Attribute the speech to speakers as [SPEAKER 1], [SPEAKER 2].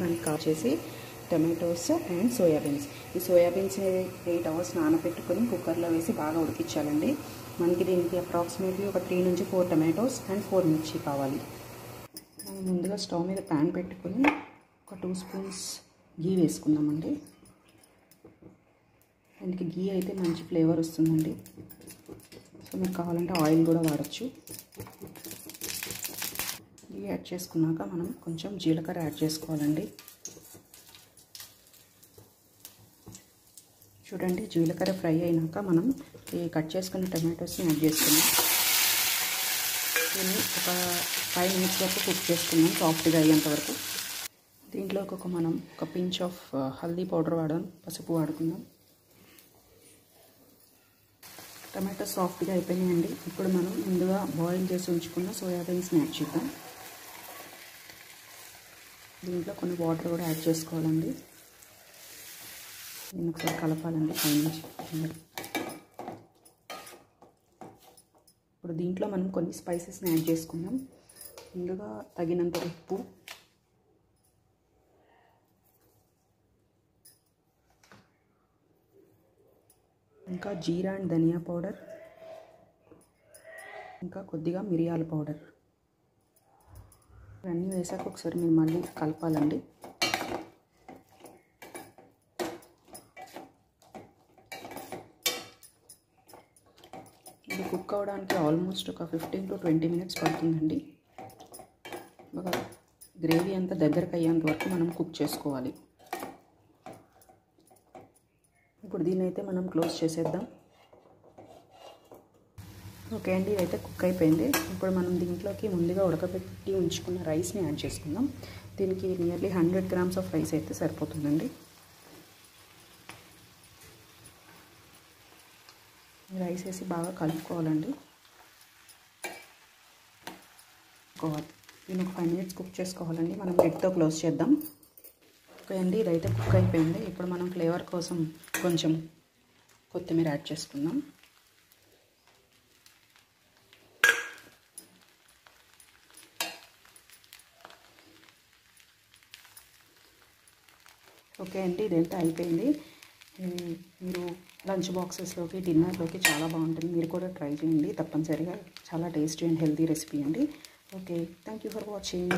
[SPEAKER 1] And cut చేసి tomatoes and soybeans. ఈ సోయాబీన్స్ని 8 hours నానబెట్టుకొని కుక్కర్లో వేసి బాగా ఉడికించాలండి. మనకి దీనికి అప్రాక్సిమేట్లీ ఒక 3 నుంచి 4 టమాటోస్ అండ్ 4 మిర్చి కావాలి. మనం ముందుగా స్టవ్ మీద ప్యాన్ పెట్టుకొని ఒక 2 స్పూన్స్ గీ వేసుకుందామండి. దీనికి గీ అయితే మంచి ఫ్లేవర్ వస్తుందండి. సో మీకు కావాలంటే ఆయిల్ కూడా వాడచ్చు. గీ యాడ్ చేసుకున్నాక మనం కొంచెం జీలకర్ర యాడ్ చేసుకోవాలండి. చూడండి, జీలకర్ర ఫ్రై అయినాక మనం ఈ కట్ చేసుకున్న టమాటోస్ని యాడ్ చేసుకున్నాం. దీన్ని ఒక 5 minutes వరకు కుక్ చేసుకున్నాం, సాఫ్ట్గా అయ్యేంత వరకు. దీంట్లో మనం ఒక పించ్ ఆఫ్ హల్దీ పౌడర్ పసుపు వాడుకుందాం. టమాటో సాఫ్ట్గా అయిపోయినాయండి. ఇప్పుడు మనం ముందుగా బాయిల్ చేసి ఉంచుకున్న సోయాబీన్స్ని యాడ్ చేద్దాం. దీంట్లో కొన్ని వాటర్ కూడా యాడ్ చేసుకోవాలండి. దీన్ని ఒకసారి కలపాలండి పైనుంచి. ఇప్పుడు దీంట్లో మనం కొన్ని స్పైసెస్ని యాడ్ చేసుకుందాం. ముందుగా తగినంత ఉప్పు, ఇంకా జీరా అండ్ ధనియా పౌడర్, ఇంకా కొద్దిగా మిరియాల పౌడర్. ఇవన్నీ వేసాక ఒకసారి మీరు మళ్ళీ కలపాలండి. ఇది కుక్ అవ్వడానికి ఆల్మోస్ట్ ఒక 15 to 20 minutes పడుతుందండి. బాగా గ్రేవీ అంతా దగ్గరకు అయ్యేంత వరకు మనం కుక్ చేసుకోవాలి. ఇప్పుడు దీన్ని అయితే మనం క్లోజ్ చేసేద్దాం. ఓకే అండి, ఇదైతే కుక్ అయిపోయింది. ఇప్పుడు మనం దీంట్లోకి ముందుగా ఉడకబెట్టి ఉంచుకున్న రైస్ని యాడ్ చేసుకుందాం. దీనికి నియర్లీ 100 grams ఆఫ్ రైస్ అయితే సరిపోతుందండి. రైస్ వేసి బాగా కలుపుకోవాలండి. దీన్ని ఒక 5 minutes కుక్ చేసుకోవాలండి. మనం లిడ్తో క్లోజ్ చేద్దాం. ఓకే అండి, ఇదైతే కుక్ అయిపోయింది. ఇప్పుడు మనం ఫ్లేవర్ కోసం కొంచెం కొత్తిమీర యాడ్ చేసుకుందాం. ఓకే అండి, ఇదైతే అయిపోయింది. మీరు లంచ్ బాక్సెస్లోకి, డిన్నర్లోకి చాలా బాగుంటుంది. మీరు కూడా ట్రై చేయండి తప్పనిసరిగా. చాలా టేస్టీ అండ్ హెల్తీ రెసిపీ అండి. Okay, thank you for watching.